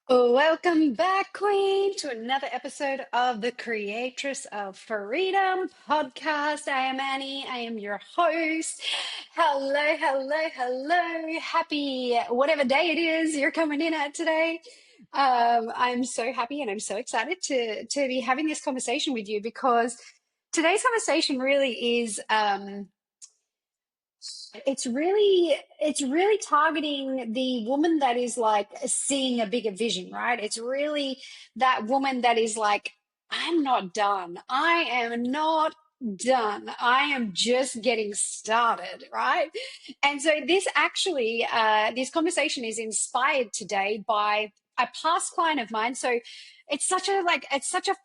Welcome back, Queen, to another episode of the Creatress of Freedom podcast. I am Annie. I am your host. Hello, hello, hello. Happy whatever day it is you're coming in at today. I'm so happy and I'm so excited to be having this conversation with you because today's conversation really is it's really targeting the woman that is like seeing a bigger vision, right? It's really that woman that is like, I'm not done. I am not done. I am just getting started, right? And so this conversation is inspired today by a past client of mine. So it's such a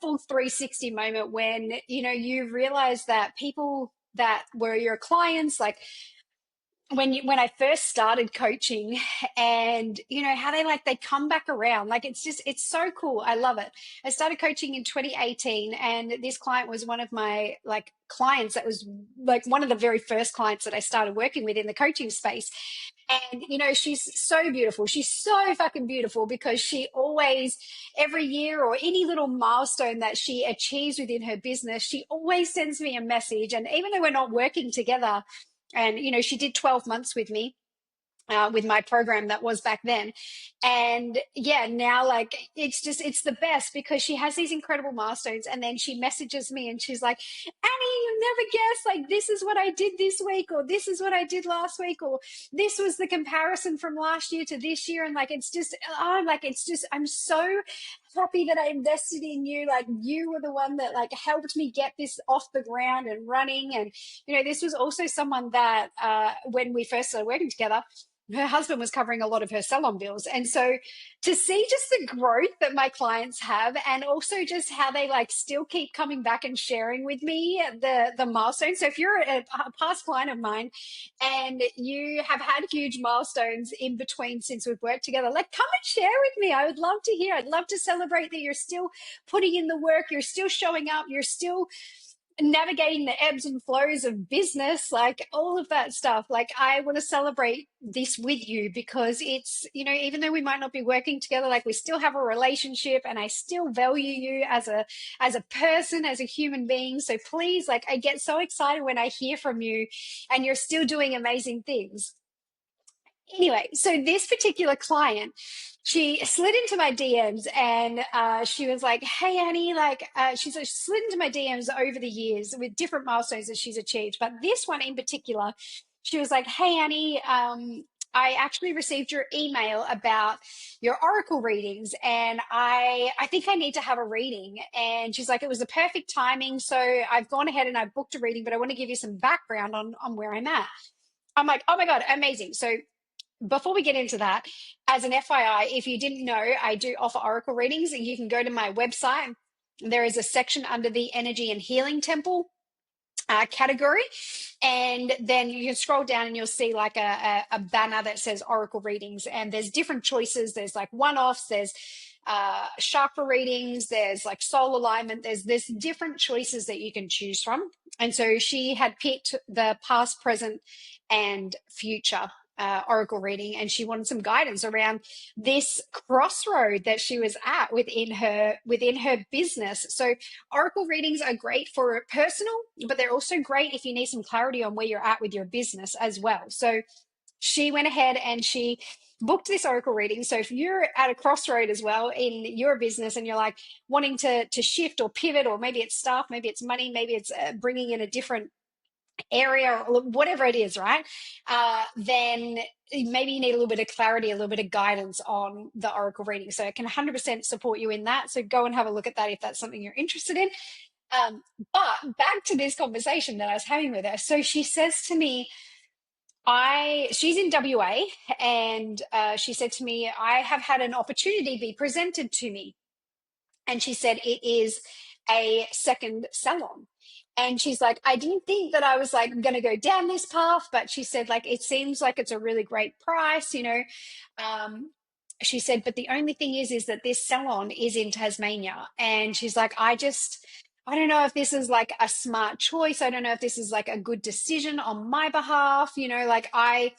full 360 moment when you realize that people that were your clients, like when I first started coaching, and how they come back around, like it's so cool. I love it. I started coaching in 2018, and this client was one of my like clients that was like one of the very first clients that I started working with in the coaching space. And she's so beautiful. She's so fucking beautiful because she always, every year or any little milestone that she achieves within her business, she always sends me a message. And even though we're not working together, and she did 12 months with me, with my program that was back then. And yeah, now like it's the best because she has these incredible milestones, and then she messages me and she's like, Annie, you never guess, like this is what I did this week, or this is what I did last week, or this was the comparison from last year to this year. And like I'm so happy that I invested in you. Like you were the one that like helped me get this off the ground and running. And this was also someone that when we first started working together, her husband was covering a lot of her salon bills. And so to see just the growth that my clients have, and also just how they like still keep coming back and sharing with me the milestones. So if you're a past client of mine and you have had huge milestones in between since we've worked together, like come and share with me. I would love to hear. I'd love to celebrate that you're still putting in the work, you're still showing up, you're still navigating the ebbs and flows of business, like all of that stuff. Like I want to celebrate this with you because it's, even though we might not be working together, like we still have a relationship, and I still value you as a person, as a human being. So please, like I get so excited when I hear from you and you're still doing amazing things. Anyway, so this particular client, she slid into my DMs, and she was like, "Hey Annie," like she's slid into my DMs over the years with different milestones that she's achieved, but this one in particular, she was like, "Hey Annie, I actually received your email about your oracle readings, and I think I need to have a reading." And she's like, "It was the perfect timing, so I've gone ahead and I booked a reading, but I want to give you some background on where I'm at." I'm like, "Oh my god, amazing!" So before we get into that, as an FYI, if you didn't know, I do offer oracle readings, and you can go to my website. There is a section under the energy and healing temple category, and then you can scroll down and you'll see like a banner that says oracle readings, and there's different choices. There's like one-offs, there's chakra readings, there's like soul alignment, there's different choices that you can choose from. And so she had picked the past, present, and future oracle reading, and she wanted some guidance around this crossroad that she was at within her business. So oracle readings are great for personal, but they're also great if you need some clarity on where you're at with your business as well. So she went ahead and she booked this oracle reading. So if you're at a crossroad as well in your business, and you're like wanting to shift or pivot, or maybe it's staff, maybe it's money, maybe it's bringing in a different area, or whatever it is, right? Then maybe you need a little bit of clarity, a little bit of guidance on the oracle reading. So I can 100% support you in that. So go and have a look at that if that's something you're interested in. But back to this conversation that I was having with her. So she says to me, she's in WA, and she said to me, I have had an opportunity be presented to me. And she said, it is a second salon. And she's like, I didn't think that I was like going to go down this path, but she said, like, it seems like it's a really great price, she said, but the only thing is that this salon is in Tasmania. And she's like, I don't know if this is like a smart choice. I don't know if this is like a good decision on my behalf. Like I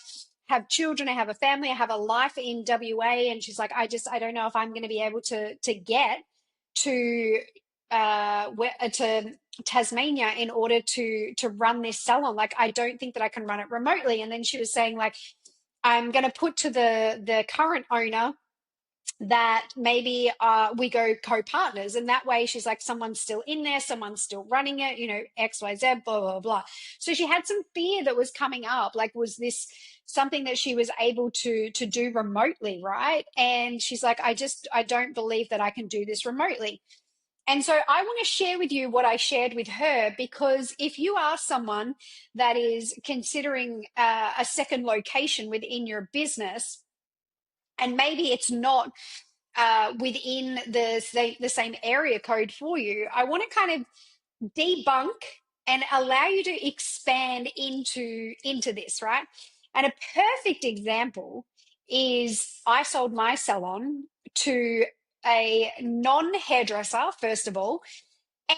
have children, I have a family, I have a life in WA. And she's like, I don't know if I'm going to be able to get to to Tasmania in order to run this salon. Like, I don't think that I can run it remotely. And then she was saying, like, I'm going to put to the current owner that maybe we go co-partners, and that way she's like, someone's still in there, someone's still running it, XYZ, blah blah blah. So she had some fear that was coming up, like, was this something that she was able to do remotely, right? And she's like, I don't believe that I can do this remotely. And so I want to share with you what I shared with her, because if you are someone that is considering a second location within your business, and maybe it's not within the same area code for you, I want to kind of debunk and allow you to expand into this, right? And a perfect example is, I sold my salon to a non-hairdresser, first of all,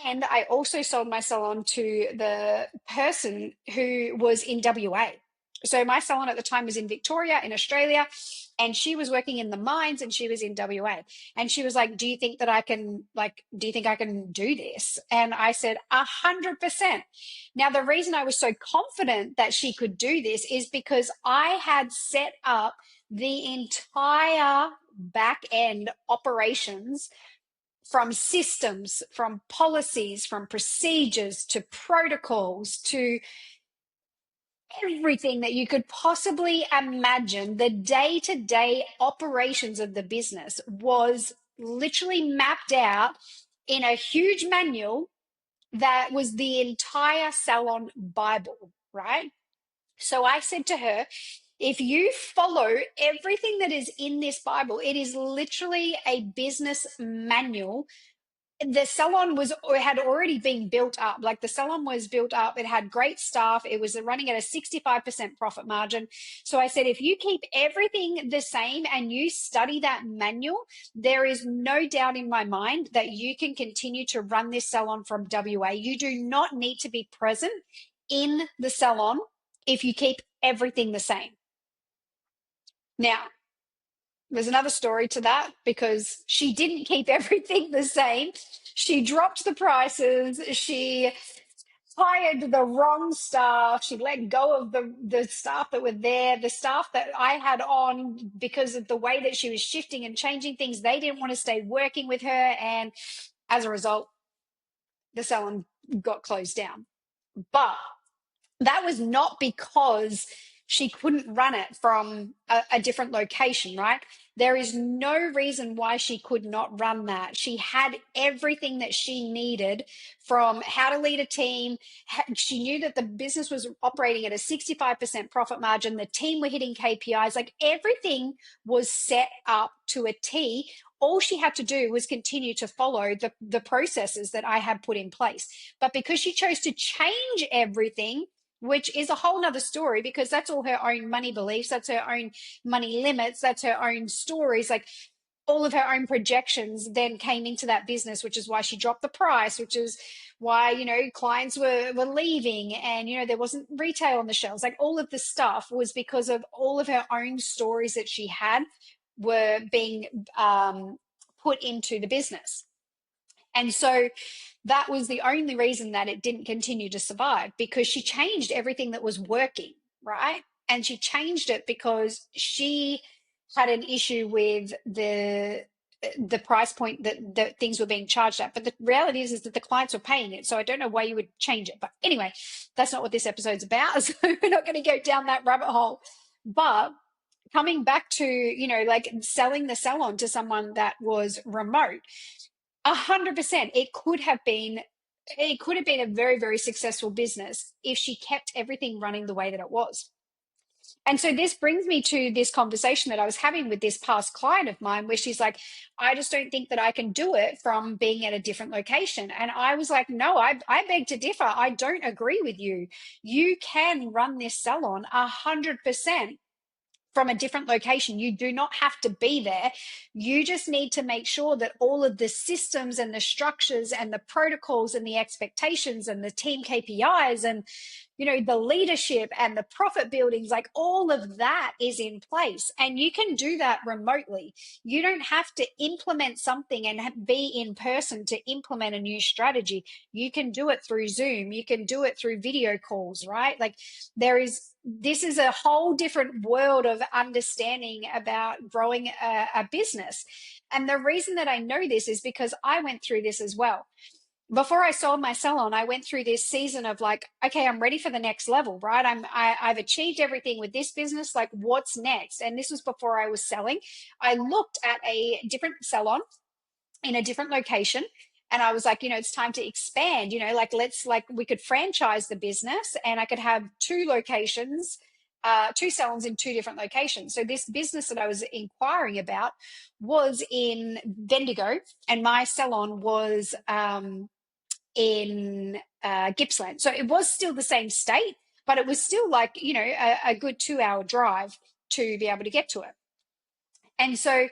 and I also sold my salon to the person who was in WA. So my salon at the time was in Victoria, in Australia, and she was working in the mines, and she was in WA. And she was like, do you think that I can, like, do you think I can do this? And I said, 100%. Now, the reason I was so confident that she could do this is because I had set up the entire back end operations, from systems, from policies, from procedures to protocols to everything that you could possibly imagine. The day-to-day operations of the business was literally mapped out in a huge manual that was the entire salon Bible, right? So I said to her, if you follow everything that is in this Bible, it is literally a business manual. The salon had already been built up. Like, the salon was built up, it had great staff, it was running at a 65% profit margin. So I said, if you keep everything the same and you study that manual, there is no doubt in my mind that you can continue to run this salon from WA. You do not need to be present in the salon if you keep everything the same. Now, there's another story to that, because she didn't keep everything the same. She dropped the prices. She hired the wrong staff. She let go of the staff that were there. The staff that I had on, because of the way that she was shifting and changing things, they didn't want to stay working with her. And as a result, the salon got closed down. But that was not because she couldn't run it from a different location, right? There is no reason why she could not run that. She had everything that she needed, from how to lead a team. She knew that the business was operating at a 65% profit margin. The team were hitting KPIs. Like, everything was set up to a T. All she had to do was continue to follow the processes that I had put in place. But because she chose to change everything, which is a whole nother story, because that's all her own money beliefs, that's her own money limits, that's her own stories, like, all of her own projections then came into that business, which is why she dropped the price, which is why, clients were leaving, and, there wasn't retail on the shelves. Like, all of the stuff was because of all of her own stories that she had were being put into the business. And so that was the only reason that it didn't continue to survive, because she changed everything that was working, right? And she changed it because she had an issue with the price point that things were being charged at. But the reality is that the clients were paying it. So I don't know why you would change it. But anyway, that's not what this episode's about. So we're not going to go down that rabbit hole. But coming back to, like, selling the salon to someone that was remote, 100%, it could have been a very, very successful business if she kept everything running the way that it was. And so this brings me to this conversation that I was having with this past client of mine, where she's like, I just don't think that I can do it from being at a different location. And I was like, no, I beg to differ. I don't agree with you. You can run this salon 100% from a different location. You do not have to be there. You just need to make sure that all of the systems and the structures and the protocols and the expectations and the team KPIs and, you know, the leadership and the profit buildings, like all of that is in place. And you can do that remotely. You don't have to implement something and be in person to implement a new strategy. You can do it through Zoom. You can do it through video calls, right? Like this is a whole different world of understanding about growing a business. And the reason that I know this is because I went through this as well. Before I sold my salon, I went through this season of like, okay, I'm ready for the next level, right? I've achieved everything with this business. Like, what's next? And this was before I was selling. I looked at a different salon in a different location, and I was like, you know, it's time to expand. You know, like we could franchise the business, and I could have two locations, two salons in two different locations. So this business that I was inquiring about was in Bendigo, and my salon was in Gippsland. So it was still the same state, but it was still like, you know, a good 2 hour drive to be able to get to it. And so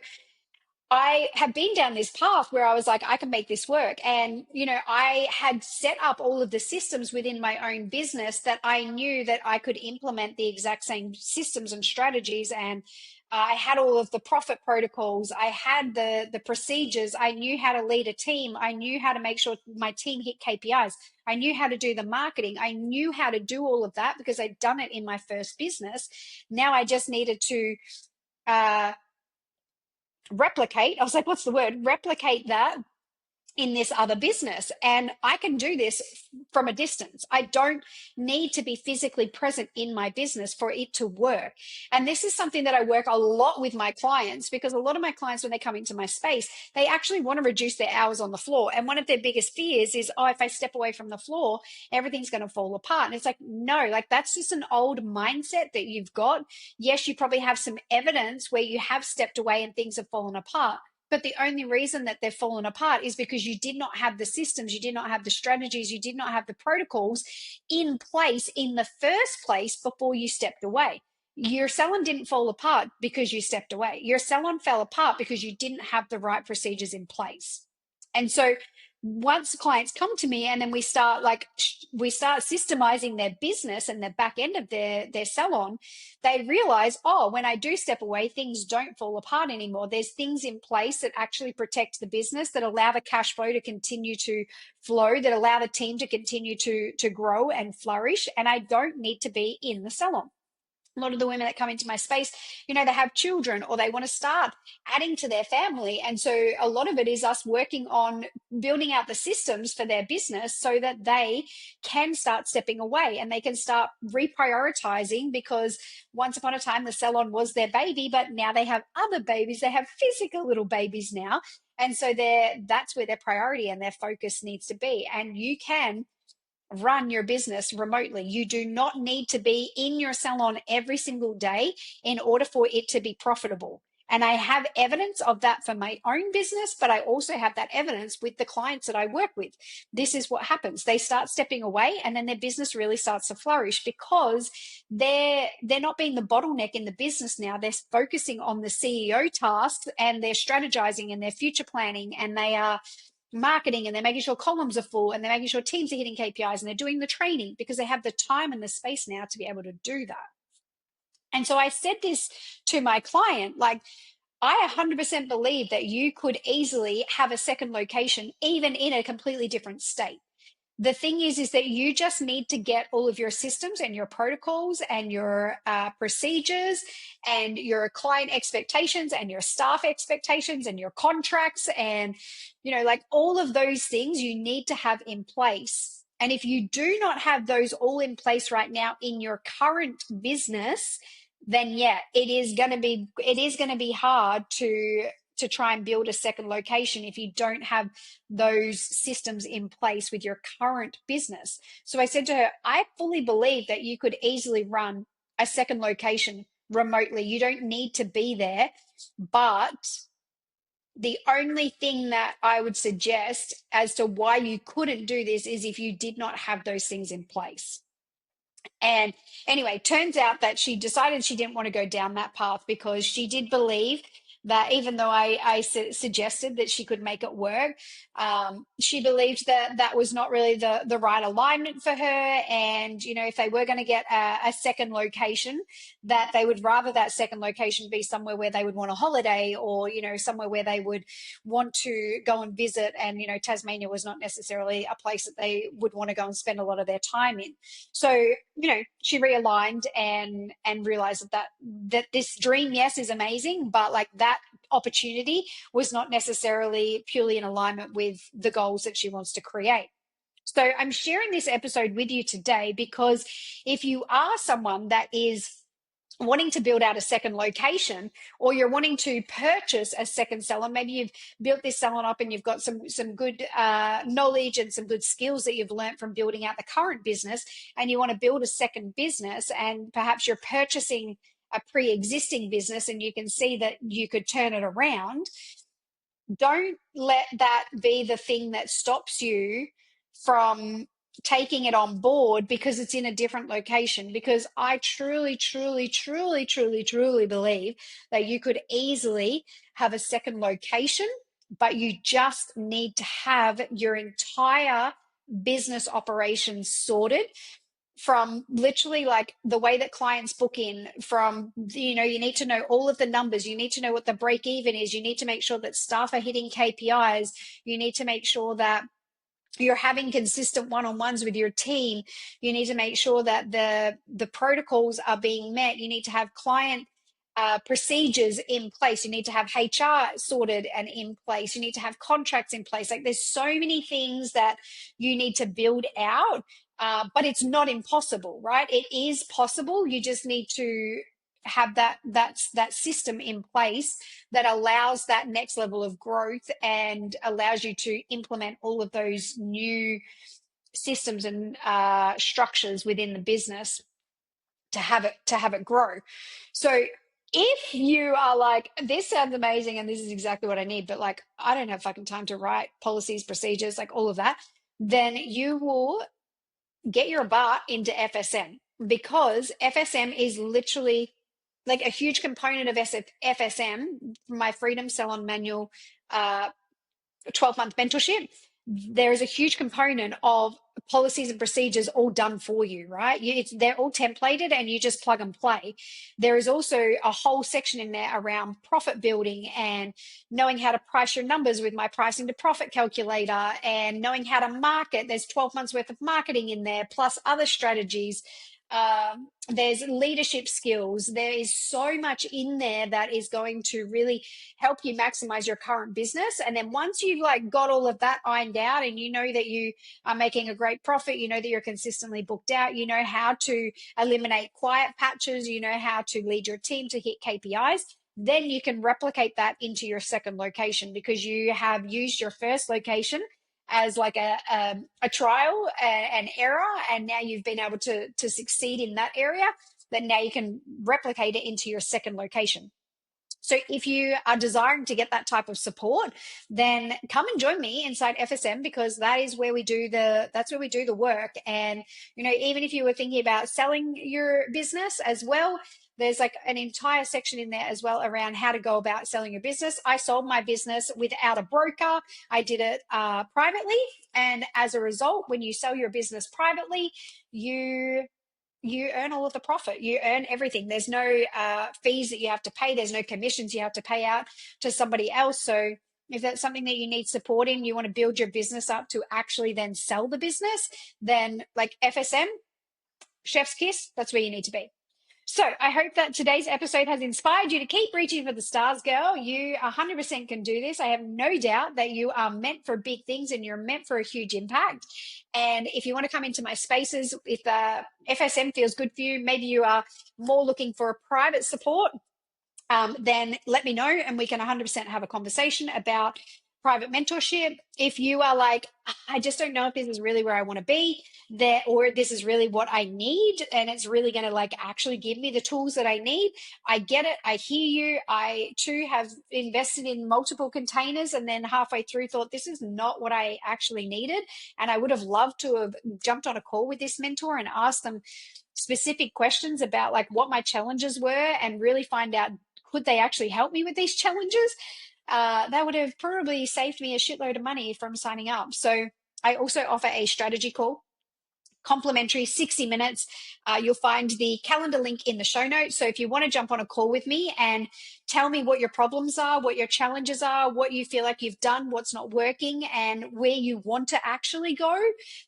I had been down this path where I was like, I can make this work. And, you know, I had set up all of the systems within my own business that I knew that I could implement the exact same systems and strategies. And I had all of the profit protocols. I had the procedures. I knew how to lead a team. I knew how to make sure my team hit KPIs. I knew how to do the marketing. I knew how to do all of that because I'd done it in my first business. Now I just needed to, replicate. I was like, what's the word? Replicate that in this other business. And I can do this from a distance. I don't need to be physically present in my business for it to work. And this is something that I work a lot with my clients, because a lot of my clients, when they come into my space, they actually want to reduce their hours on the floor. And one of their biggest fears is, oh, if I step away from the floor, everything's going to fall apart. And it's like, no, like that's just an old mindset that you've got. Yes, you probably have some evidence where you have stepped away and things have fallen apart. But the only reason that they've fallen apart is because you did not have the systems, you did not have the strategies, you did not have the protocols in place in the first place before you stepped away. Your salon didn't fall apart because you stepped away. Your salon fell apart because you didn't have the right procedures in place. And so once clients come to me and then we start systemizing their business and the back end of their salon, they realize, oh, when I do step away, things don't fall apart anymore. There's things in place that actually protect the business, that allow the cash flow to continue to flow, that allow the team to continue to grow and flourish. And I don't need to be in the salon. A lot of the women that come into my space, you know, they have children or they want to start adding to their family. And so a lot of it is us working on building out the systems for their business so that they can start stepping away and they can start reprioritizing, because once upon a time the salon was their baby, but now they have other babies. They have physical little babies now. And so that's where their priority and their focus needs to be. And you can run your business remotely. You do not need to be in your salon every single day in order for it to be profitable. And I have evidence of that for my own business, but I also have that evidence with the clients that I work with. This is what happens. They start stepping away and then their business really starts to flourish because they're not being the bottleneck in the business now. They're focusing on the CEO tasks and they're strategizing and they're future planning, and they are marketing, and they're making sure columns are full, and they're making sure teams are hitting KPIs, and they're doing the training because they have the time and the space now to be able to do that. And so I said this to my client, like, I 100% believe that you could easily have a second location, even in a completely different state. The thing is that you just need to get all of your systems and your protocols and your procedures and your client expectations and your staff expectations and your contracts and, you know, like all of those things you need to have in place. And if you do not have those all in place right now in your current business, then yeah, it is going to be hard to try and build a second location if you don't have those systems in place with your current business. So I said to her, I fully believe that you could easily run a second location remotely. You don't need to be there, but the only thing that I would suggest as to why you couldn't do this is if you did not have those things in place. And anyway, turns out that she decided she didn't want to go down that path because she did believe that even though I suggested that she could make it work, she believed that that was not really the right alignment for her. And, you know, if they were going to get a second location, that they would rather that second location be somewhere where they would want a holiday, or, you know, somewhere where they would want to go and visit. And, you know, Tasmania was not necessarily a place that they would want to go and spend a lot of their time in. So, you know, she realigned and realized that this dream, yes, is amazing, but like that opportunity was not necessarily purely in alignment with the goals that she wants to create. So I'm sharing this episode with you today because if you are someone that is wanting to build out a second location, or you're wanting to purchase a second salon, maybe you've built this salon up and you've got some good knowledge and some good skills that you've learned from building out the current business, and you want to build a second business, and perhaps you're purchasing a pre-existing business and you can see that you could turn it around. Don't let that be the thing that stops you from taking it on board because it's in a different location. Because I truly, truly, truly, truly, truly believe that you could easily have a second location, but you just need to have your entire business operations sorted, from literally like the way that clients book in, from, you know, you need to know all of the numbers, you need to know what the break even is, you need to make sure that staff are hitting KPIs, you need to make sure that you're having consistent one-on-ones with your team, you need to make sure that the protocols are being met, you need to have client procedures in place, you need to have HR sorted and in place, you need to have contracts in place. Like there's so many things that you need to build out, but it's not impossible, right? It is possible. You just need to have that system in place that allows that next level of growth and allows you to implement all of those new systems and structures within the business to have it grow. So if you are like, this sounds amazing and this is exactly what I need, but like I don't have fucking time to write policies, procedures, like all of that, then you will get your butt into FSM, because FSM is literally like a huge component of FSM, my Freedom Salon Manual 12-month mentorship. There is a huge component of policies and procedures all done for you, right? They're all templated and you just plug and play. There is also a whole section in there around profit building and knowing how to price your numbers with my pricing to profit calculator, and knowing how to market. There's 12 months worth of marketing in there, plus other strategies. There's leadership skills. There is so much in there that is going to really help you maximize your current business. And then once you've like got all of that ironed out and you know that you are making a great profit, you know that you're consistently booked out, you know how to eliminate quiet patches, you know how to lead your team to hit KPIs, then you can replicate that into your second location, because you have used your first location as like a trial and error, and now you've been able to succeed in that area, then now you can replicate it into your second location. So if you are desiring to get that type of support, then come and join me inside FSM, because that's where we do the work. And, you know, even if you were thinking about selling your business as well, there's like an entire section in there as well around how to go about selling your business. I sold my business without a broker. I did it privately. And as a result, when you sell your business privately, you earn all of the profit. You earn everything. There's no fees that you have to pay. There's no commissions you have to pay out to somebody else. So if that's something that you need support in, you want to build your business up to actually then sell the business, then like FSM, chef's kiss, that's where you need to be. So I hope that today's episode has inspired you to keep reaching for the stars, girl. You 100% can do this. I have no doubt that you are meant for big things and you're meant for a huge impact. And if you want to come into my spaces, if FSM feels good for you, maybe you are more looking for a private support, then let me know and we can 100% have a conversation about private mentorship. If you are like, I just don't know if this is really where I want to be there, or this is really what I need, and it's really going to like actually give me the tools that I need. I get it. I hear you. I too have invested in multiple containers and then halfway through thought this is not what I actually needed. And I would have loved to have jumped on a call with this mentor and asked them specific questions about like what my challenges were and really find out, could they actually help me with these challenges? That would have probably saved me a shitload of money from signing up. So I also offer a strategy call, complimentary, 60 minutes. You'll find the calendar link in the show notes. So if you want to jump on a call with me and tell me what your problems are, what your challenges are, what you feel like you've done, what's not working, and where you want to actually go,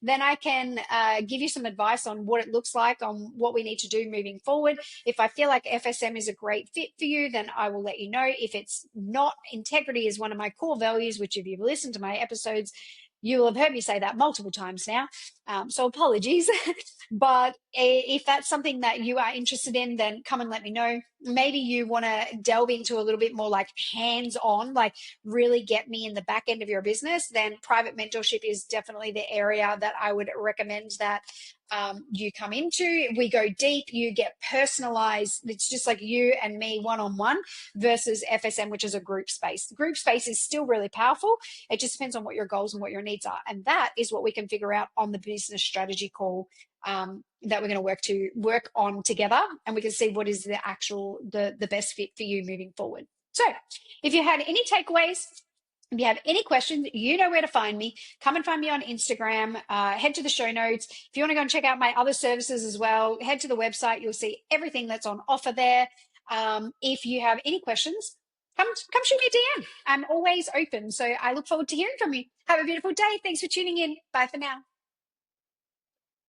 then I can give you some advice on what it looks like, on what we need to do moving forward. If I feel like FSM is a great fit for you, then I will let you know. If it's not, integrity is one of my core values, which if you've listened to my episodes, you will have heard me say that multiple times now. So apologies. But if that's something that you are interested in, then come and let me know. Maybe you want to delve into a little bit more like hands-on, like really get me in the back end of your business, then private mentorship is definitely the area that I would recommend that you come into. We go deep, you get personalized. It's just like you and me one-on-one versus FSM, which is a group space. The group space is still really powerful. It just depends on what your goals and what your needs are. And that is what we can figure out on the business strategy call that we're going to work on together, and we can see what is the best fit for you moving forward. So if you had any takeaways, if you have any questions, you know where to find me. Come and find me on Instagram. Head to the show notes. If you want to go and check out my other services as well, head to the website. You'll see everything that's on offer there. If you have any questions, come shoot me a DM. I'm always open. So I look forward to hearing from you. Have a beautiful day. Thanks for tuning in. Bye for now.